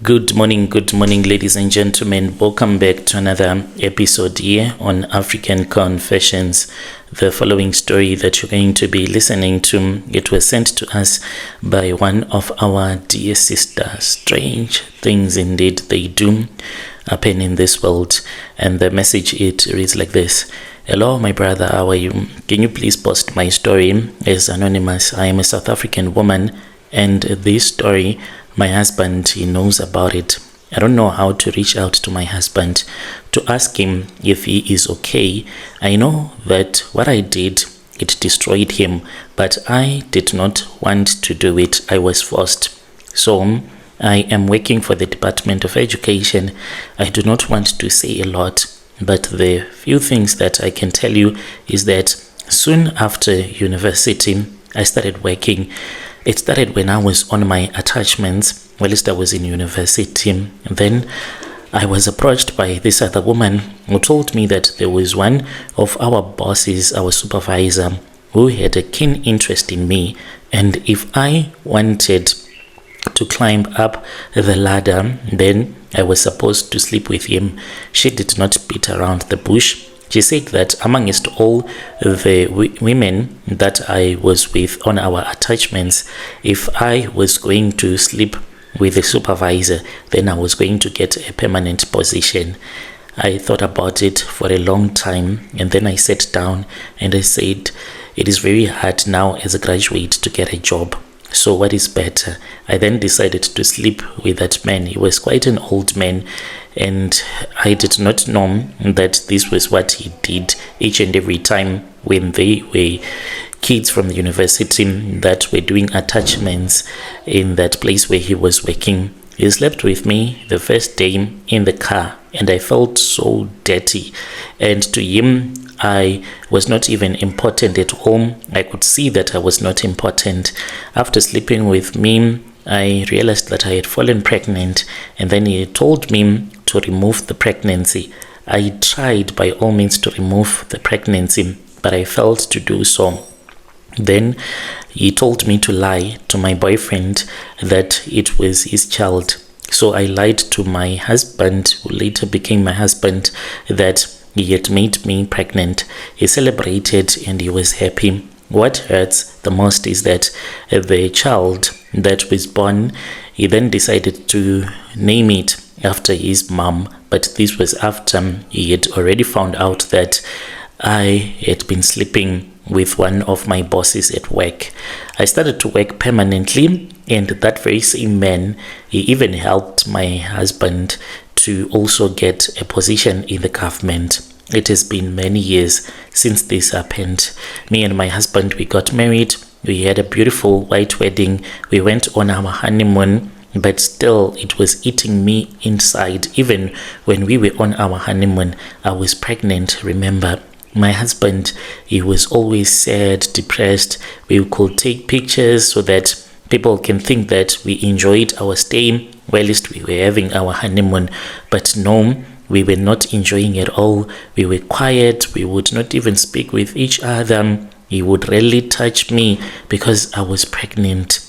Good morning, ladies and gentlemen. Welcome back to another episode here on African Confessions. The following story that you're going to be listening to, it was sent to us by one of our dear sisters. Strange things indeed they do happen in this world. And the message, it reads like this. Hello, my brother, how are you? Can you please post my story as anonymous? I am a South African woman, and this story, my husband, he knows about it. I don't know how to reach out to my husband to ask him if he is okay. I know that what I did, it destroyed him, but I did not want to do it. I was forced. So I am working for the Department of Education. I do not want to say a lot, but the few things that I can tell you is that soon after university, I started working. It started when I was on my attachments, whilst I was in university. And then I was approached by this other woman who told me that there was one of our bosses, our supervisor, who had a keen interest in me. And if I wanted to climb up the ladder, then I was supposed to sleep with him. She did not beat around the bush. She said that amongst all the women that I was with on our attachments, if I was going to sleep with the supervisor, then I was going to get a permanent position. I thought about it for a long time, and then I sat down and I said, it is very hard now as a graduate to get a job. So what is better? I then decided to sleep with that man. He was quite an old man, and I did not know that this was what he did each and every time when they were kids from the university that were doing attachments in that place where he was working. He slept with me the first day in the car, and I felt so dirty. And to him, I was not even important at home. I could see that I was not important. After sleeping with me, I realized that I had fallen pregnant, and then he told me to remove the pregnancy. I tried by all means to remove the pregnancy, but I failed to do so. Then he told me to lie to my boyfriend that it was his child. So I lied to my husband, who later became my husband, that he had made me pregnant. He celebrated and he was happy. What hurts the most is that the child that was born, he then decided to name it after his mom. But this was after he had already found out that I had been sleeping with one of my bosses at work. I started to work permanently, and that very same man, he even helped my husband to also get a position in the government. It has been many years since this happened. Me and my husband, we got married. We had a beautiful white wedding. We went on our honeymoon, but still it was eating me inside. Even when we were on our honeymoon, I was pregnant, remember. My husband, he was always sad, depressed. We could take pictures so that people can think that we enjoyed our stay whilst we were having our honeymoon. But no, we were not enjoying at all. We were quiet. We would not even speak with each other. He would rarely touch me because I was pregnant.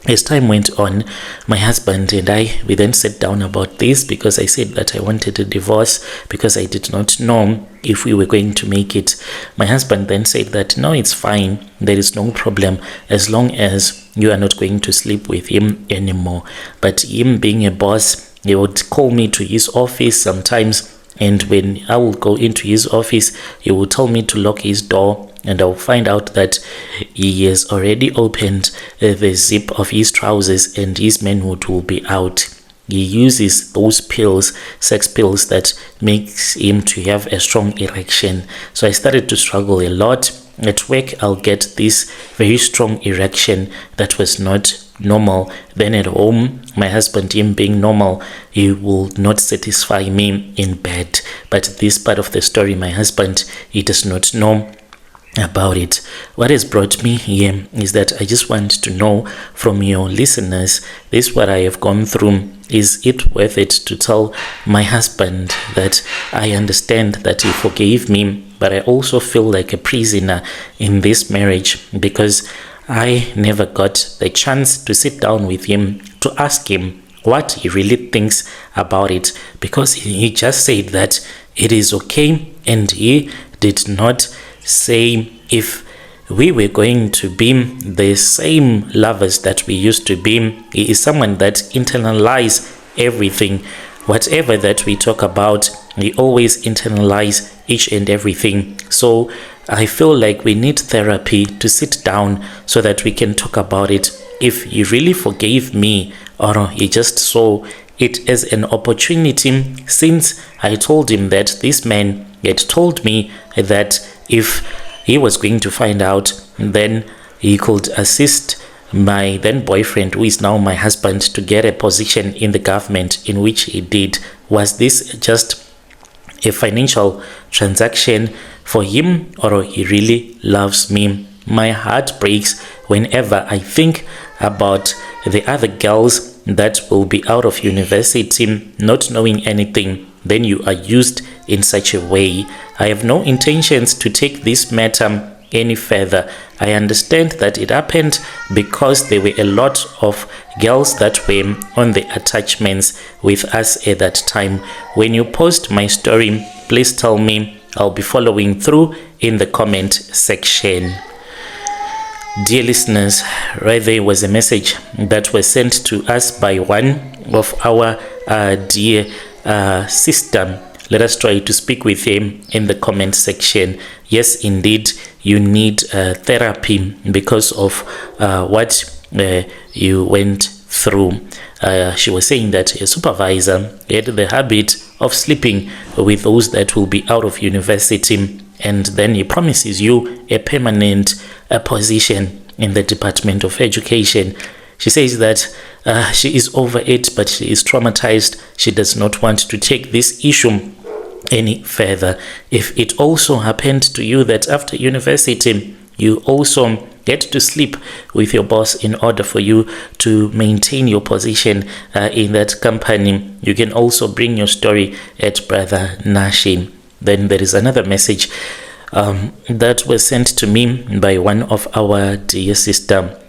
As time went on, my husband and I, we then sat down about this because I said that I wanted a divorce because I did not know if we were going to make it. My husband then said that, no, it's fine. There is no problem as long as you are not going to sleep with him anymore. But him being a boss, he would call me to his office sometimes, and when I will go into his office, he will tell me to lock his door, and I'll find out that he has already opened the zip of his trousers and his manhood will be out. He uses those pills, sex pills, that makes him to have a strong erection. So I started to struggle a lot. At work, I'll get this very strong erection that was not normal. Then at home, my husband, him being normal, he will not satisfy me in bed. But this part of the story, my husband, he does not know about it. What has brought me here is that I just want to know from your listeners, this what I have gone through. Is it worth it to tell my husband that I understand that he forgave me, but I also feel like a prisoner in this marriage because I never got the chance to sit down with him to ask him what he really thinks about it, because he just said that it is okay, and he did not say if we were going to be the same lovers that we used to be. He is someone that internalize everything. Whatever that we talk about, we always internalize each and everything. So I feel like we need therapy to sit down so that we can talk about it. If he really forgave me, or he just saw it as an opportunity, since I told him that this man had told me that if he was going to find out, then he could assist my then boyfriend, who is now my husband, to get a position in the government, in which he did. Was this just a financial transaction for him, or he really loves me? My heart breaks whenever I think about the other girls that will be out of university not knowing anything. Then you are used in such a way. I have no intentions to take this matter any further. I understand that it happened because there were a lot of girls that were on the attachments with us at that time. When you post my story, please tell me. I'll be following through in the comment section. Dear listeners, right there was a message that was sent to us by one of our dear sister. Let us try to speak with him in the comment section. Yes, indeed, you need therapy because of what you went through. She was saying that a supervisor had the habit of sleeping with those that will be out of university, and then he promises you a permanent position in the Department of Education. She says that she is over it, but she is traumatized. She does not want to take this issue any further. If it also happened to you that after university you also get to sleep with your boss in order for you to maintain your position in that company, you can also bring your story at Brother Nashi. Then there is another message that was sent to me by one of our dear sister.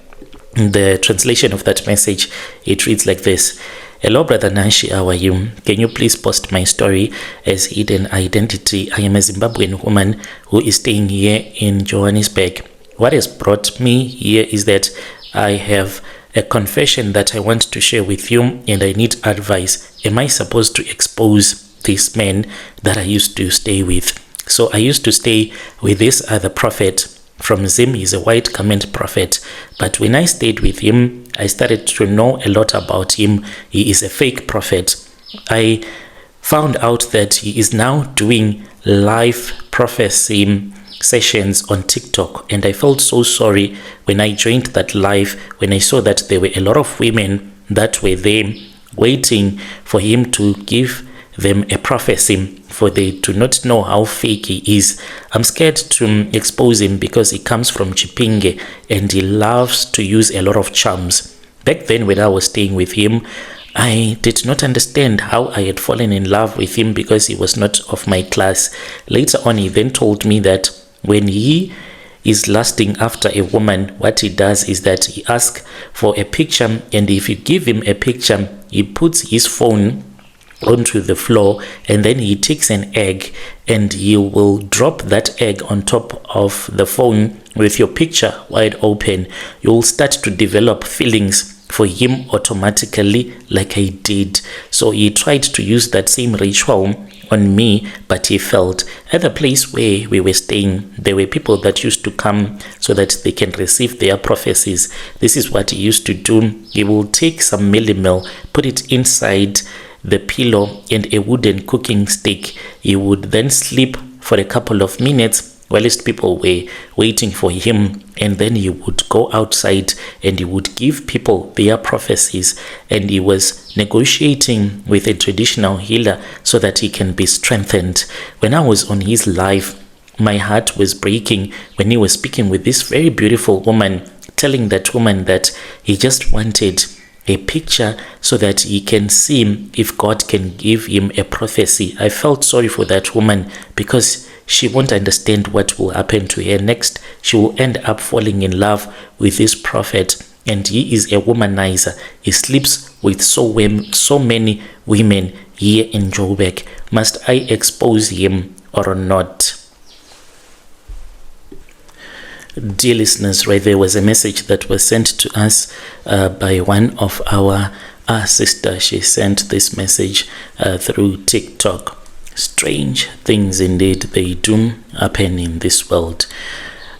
The translation of that message, it reads like this: Hello, Brother Nashi, how are you? Can you please post my story as hidden identity? I am a Zimbabwean woman who is staying here in Johannesburg. What has brought me here is that I have a confession that I want to share with you, and I need advice. Am I supposed to expose this man that I used to stay with? So I used to stay with this other prophet from Zim. He's a white garment prophet. But when I stayed with him, I started to know a lot about him. He is a fake prophet. I found out that he is now doing live prophecy sessions on TikTok, and I felt so sorry when I joined that live, when I saw that there were a lot of women that were there waiting for him to give them a prophecy, for they do not know how fake he is. I'm scared to expose him because he comes from Chipinge and he loves to use a lot of charms. Back then when I was staying with him, I did not understand how I had fallen in love with him because he was not of my class. Later on, he then told me that when he is lusting after a woman, what he does is that he asks for a picture, and if you give him a picture, he puts his phone onto the floor, and then he takes an egg and he will drop that egg on top of the phone with your picture wide open. You'll start to develop feelings for him automatically, like I did. So he tried to use that same ritual on me, but he failed. At the place where we were staying, there were people that used to come so that they can receive their prophecies. This is what he used to do. He will take some millimel, put it inside the pillow and a wooden cooking stick. He would then sleep for a couple of minutes whilst people were waiting for him, and then he would go outside and he would give people their prophecies, and he was negotiating with a traditional healer so that he can be strengthened. When I was on his live, my heart was breaking when he was speaking with this very beautiful woman, telling that woman that he just wanted a picture so that he can see if God can give him a prophecy. I felt sorry for that woman because she won't understand what will happen to her next. She will end up falling in love with this prophet, and he is a womanizer. He sleeps with so many women here in Joburg. Must I expose him or not? Dear listeners, right, there was a message that was sent to us by one of our sisters. She sent this message through TikTok. Strange things indeed, they do happen in this world.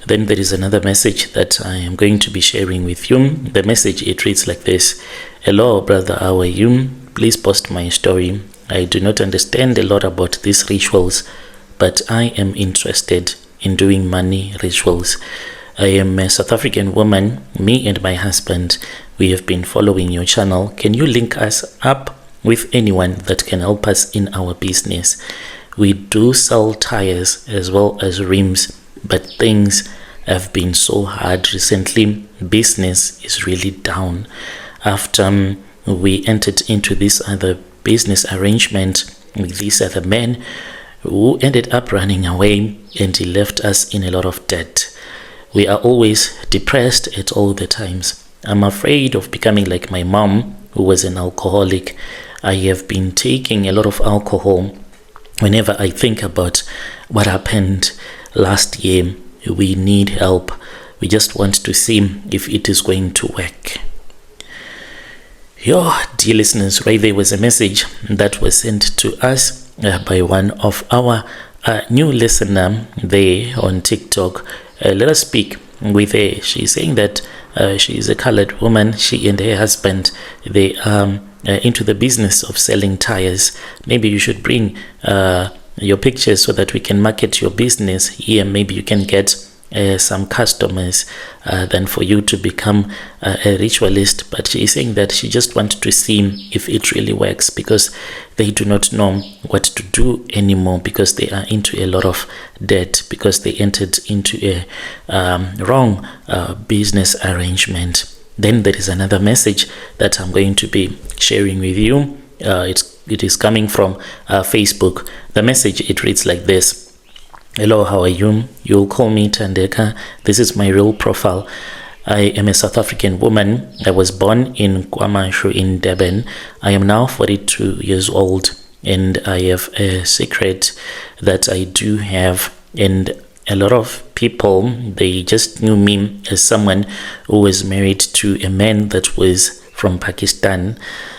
Then there is another message that I am going to be sharing with you. The message, it reads like this. Hello brother, how are you? Please post my story. I do not understand a lot about these rituals, but I am interested in doing money rituals. I am a South African woman. Me and my husband, we have been following your channel. Can you link us up with anyone that can help us in our business? We do sell tires as well as rims, but things have been so hard recently. Business is really down. After we entered into this other business arrangement with this other man who ended up running away, and he left us in a lot of debt. We are always depressed at all the times. I'm afraid of becoming like my mom, who was an alcoholic. I have been taking a lot of alcohol. Whenever I think about what happened last year, we need help. We just want to see if it is going to work. Dear listeners, right, there was a message that was sent to us by one of our new listener there on TikTok. Let us speak with her. She's saying that she is a colored woman. She and her husband, they are into the business of selling tires. Maybe you should bring your pictures so that we can market your business here. Maybe you can get some customers than for you to become a ritualist. But she is saying that she just wants to see if it really works, because they do not know what to do anymore, because they are into a lot of debt, because they entered into a wrong business arrangement. Then there is another message that I'm going to be sharing with you. It is coming from Facebook. The message, it reads like this. Hello, how are you? You'll call me Tandeka. This is my real profile. I am a South African woman. I was born in KwaMashu in Durban. I am now 42 years old, and I have a secret that I do have, and a lot of people, they just knew me as someone who was married to a man that was from Pakistan.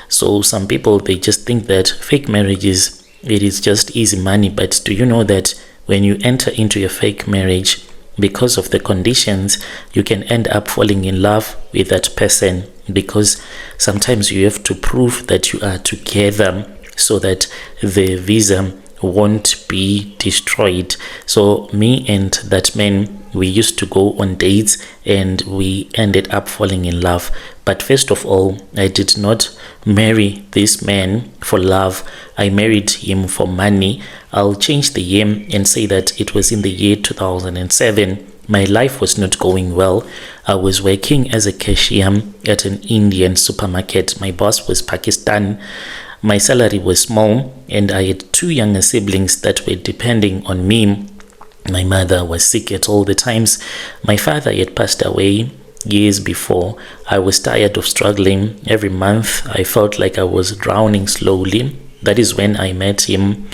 So some people, they just think that fake marriages, it is just easy money. But do you know that when you enter into a fake marriage, because of the conditions, you can end up falling in love with that person, because sometimes you have to prove that you are together so that the visa won't be destroyed. So me and that man, we used to go on dates and we ended up falling in love. But first of all, I did not marry this man for love. I married him for money. I'll change the year and say that it was in the year 2007. My life was not going well. I was working as a cashier at an Indian supermarket. My boss was Pakistan. My salary was small, and I had two younger siblings that were depending on me. My mother was sick at all the times. My father had passed away years before. I was tired of struggling. Every month I felt like I was drowning slowly. That is when I met him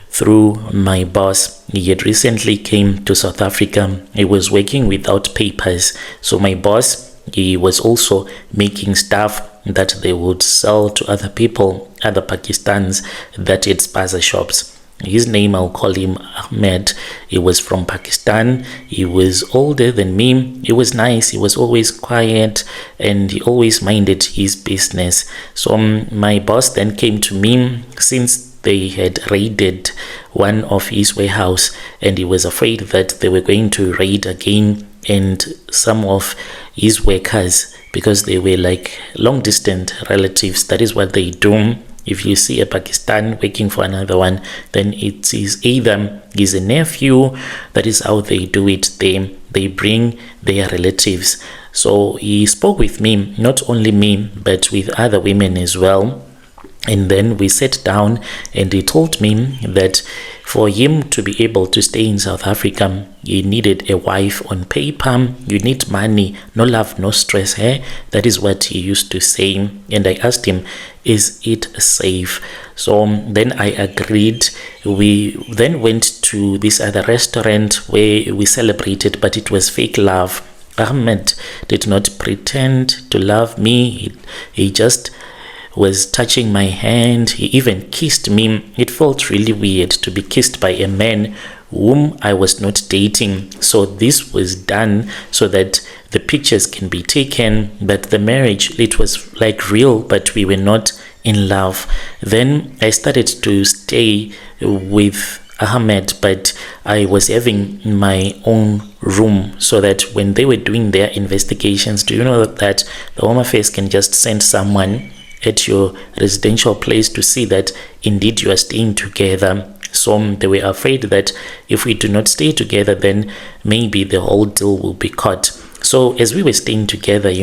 through my boss. He had recently came to South Africa. He was working without papers. So my boss, he was also making stuff that they would sell to other people, other Pakistans that had spaza shops. His name, I'll call him Ahmed. He was from Pakistan. He was older than me. He was nice. He was always quiet, and he always minded his business. So my boss then came to me, since they had raided one of his warehouse, and he was afraid that they were going to raid again, and some of his workers, because they were like long distance relatives, that is what they do. If you see a Pakistan working for another one, then it is either he's a nephew. That is how they do it. They bring their relatives. So he spoke with me, not only me, but with other women as well. And then we sat down and he told me that for him to be able to stay in South Africa, he needed a wife on paper. You need money, no love, no stress. That is what he used to say. And I asked him, is it safe? So then I agreed. We then went to this other restaurant where we celebrated, but it was fake love. Ahmed did not pretend to love me. He just was touching my hand. He even kissed me. It felt really weird to be kissed by a man whom I was not dating. So this was done so that the pictures can be taken, but the marriage, it was like real, but we were not in love. Then I started to stay with Ahmed, but I was having my own room so that when they were doing their investigations, do you know that the Home Affairs can just send someone at your residential place to see that indeed you are staying together. So they were afraid that if we do not stay together, then maybe the whole deal will be caught. So as we were staying together,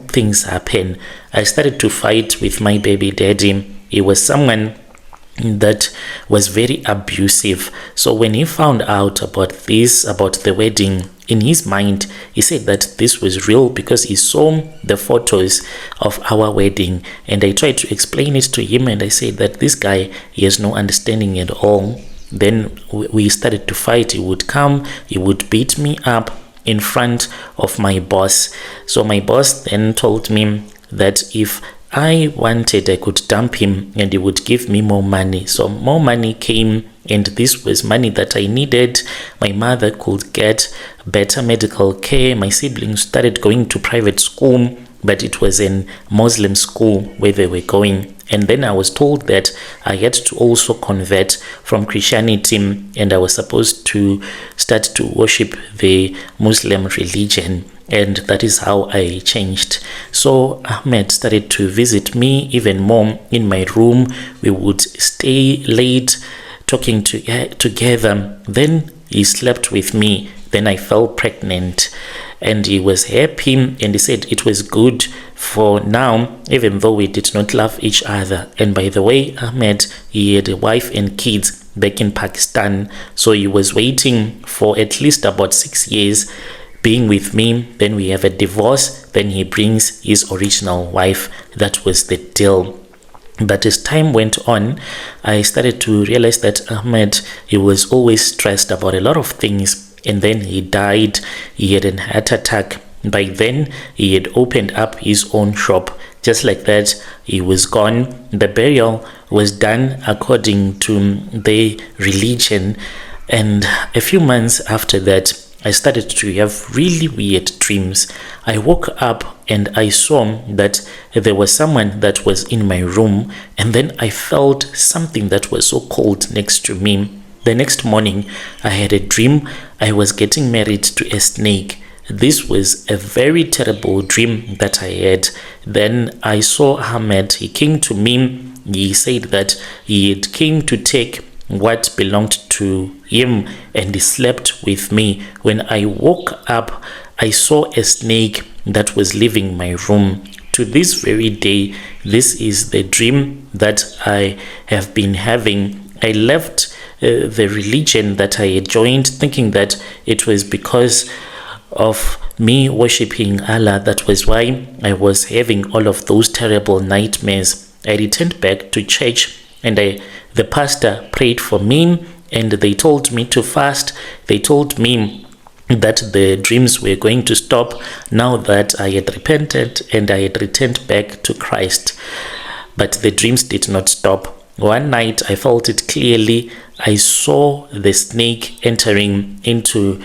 things happen. I started to fight with my baby daddy. He was someone that was very abusive. So when he found out about the wedding, in his mind he said that this was real because he saw the photos of our wedding. And I tried to explain it to him, and I said that this guy, he has no understanding at all. Then we started to fight. He would come, he would beat me up in front of my boss. So my boss then told me that if I wanted, I could dump him and he would give me more money. So more money came, and this was money that I needed. My mother could get better medical care. My siblings started going to private school, but it was in Muslim school where they were going. And then I was told that I had to also convert from Christianity, and I was supposed to start to worship the Muslim religion. And that is how I changed. So Ahmed started to visit me even more in my room. We would stay late talking together. Then he slept with me. Then I fell pregnant, and he was happy, and he said it was good for now, even though we did not love each other. And by the way, Ahmed, he had a wife and kids back in Pakistan. So he was waiting for at least about 6 years being with me. Then we have a divorce. Then he brings his original wife. That was the deal. But as time went on, I started to realize that Ahmed, he was always stressed about a lot of things. And then he died. He had an heart attack. By then, he had opened up his own shop. Just like that, he was gone. The burial was done according to the religion. And a few months after that, I started to have really weird dreams. I woke up and I saw that there was someone that was in my room, and then I felt something that was so cold next to me. The next morning, I had a dream. I was getting married to a snake. This was a very terrible dream that I had. Then I saw Ahmed. He came to me. He said that he had came to take what belonged to him, and he slept with me. When I woke up, I saw a snake that was leaving my room. To this very day, this is the dream that I have been having. I left the religion that I had joined, thinking that it was because of me worshipping Allah. That was why I was having all of those terrible nightmares. I returned back to church, and the pastor prayed for me, and they told me to fast. They told me that the dreams were going to stop now that I had repented and I had returned back to Christ. But the dreams did not stop. One night I felt it clearly. I saw the snake entering into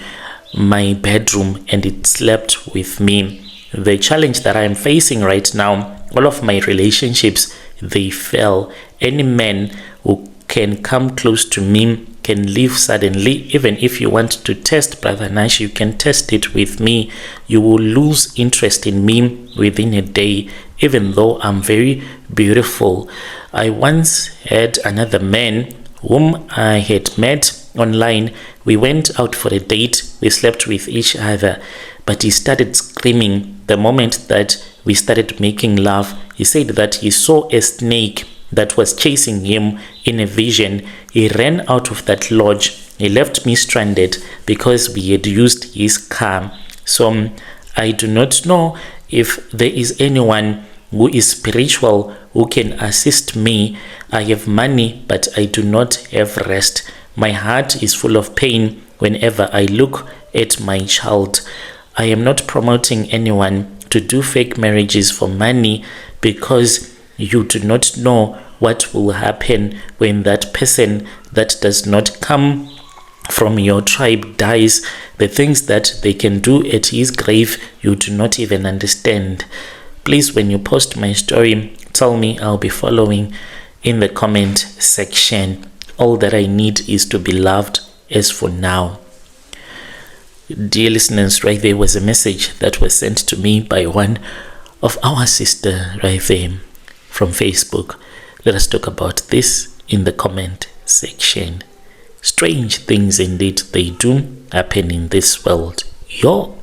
my bedroom, and it slept with me. The challenge that I am facing right now, all of my relationships, they fell. Any man who can come close to me can leave suddenly. Even if you want to test Brother Nash, you can test it with me. You will lose interest in me within a day, even though I'm very beautiful. I once had another man whom I had met online. We went out for a date. We slept with each other, but he started screaming the moment that we started making love. He said that he saw a snake that was chasing him in a vision. He ran out of that lodge. He left me stranded because we had used his car. So I do not know if there is anyone who is spiritual who can assist me. I have money, but I do not have rest. My heart is full of pain whenever I look at my child. I am not promoting anyone to do fake marriages for money, because you do not know what will happen when that person that does not come from your tribe dies. The things that they can do at his grave, you do not even understand. Please, when you post my story, tell me. I'll be following in the comment section. All that I need is to be loved as for now. Dear listeners, right there was a message that was sent to me by one of our sister right there from Facebook. Let us talk about this in the comment section. Strange things indeed they do happen in this world. Yo.